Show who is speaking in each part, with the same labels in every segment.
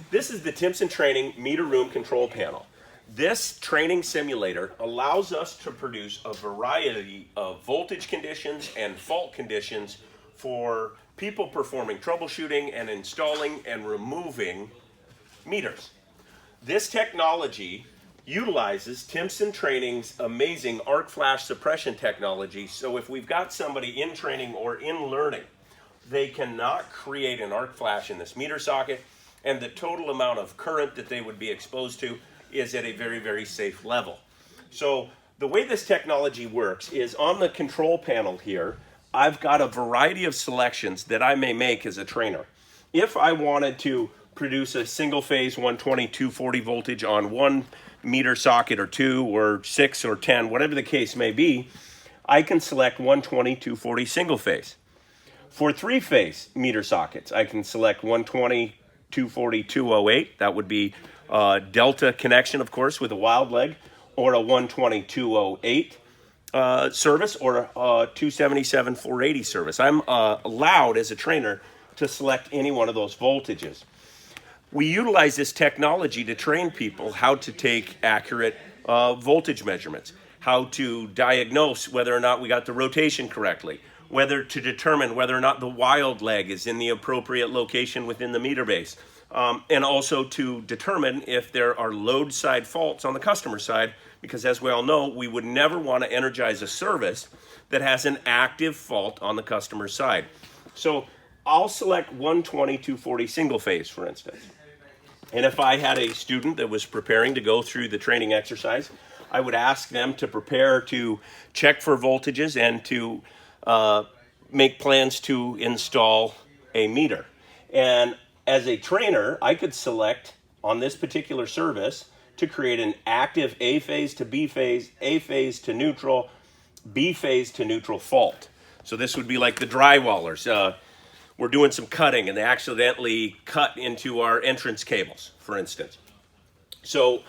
Speaker 1: This is the Timpson Training Meter Room Control Panel. This training simulator allows us to produce a variety of voltage conditions and fault conditions for people performing troubleshooting and installing and removing meters. This technology utilizes Timpson Training's amazing arc flash suppression technology. So if we've got somebody in training or in learning, they cannot create an arc flash in this meter socket, and the total amount of current that they would be exposed to is at a very, very safe level. So the way this technology works is on the control panel here, I've got a variety of selections that I may make as a trainer. If I wanted to produce a single phase 120, 240 voltage on one meter socket or two or 6 or 10, whatever the case may be, I can select 120, 240 single phase. For three-phase meter sockets, I can select 120, 240, 208. That would be delta connection, of course, with a wild leg, or a 120, 208 service, or a 277, 480 service. I'm allowed as a trainer to select any one of those voltages. We utilize this technology to train people how to take accurate voltage measurements, how to diagnose whether or not we got the rotation correctly, whether to determine whether or not the wild leg is in the appropriate location within the meter base, and also to determine if there are load side faults on the customer side, because as we all know, we would never want to energize a service that has an active fault on the customer side. So I'll select 120, 240 single phase, for instance. And if I had a student that was preparing to go through the training exercise, I would ask them to prepare to check for voltages and to make plans to install a meter. And as a trainer, I could select on this particular service to create an active A phase to B phase, A phase to neutral, B phase to neutral fault. So this would be like the drywallers. We're doing some cutting and they accidentally cut into our entrance cables, for instance. So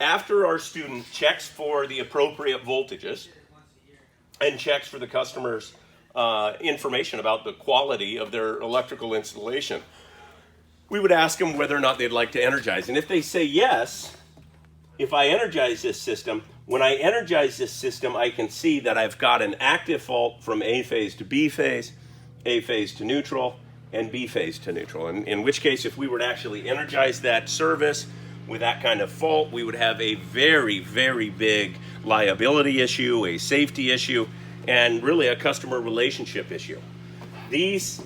Speaker 1: after our student checks for the appropriate voltages and checks for the customer's information about the quality of their electrical installation, we would ask them whether or not they'd like to energize. And if they say yes, if I energize this system, when I energize this system, I can see that I've got an active fault from A phase to B phase, A phase to neutral, and B phase to neutral. And in which case, if we were to actually energize that service with that kind of fault, we would have a very, very big liability issue, a safety issue, and really a customer relationship issue. These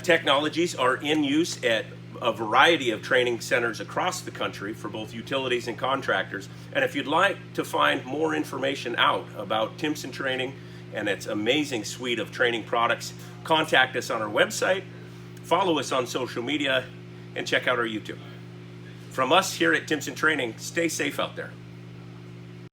Speaker 1: technologies are in use at a variety of training centers across the country for both utilities and contractors. And if you'd like to find more information out about Timpson Training and its amazing suite of training products, contact us on our website, follow us on social media, and check out our YouTube. From us here at Timpson Training, stay safe out there.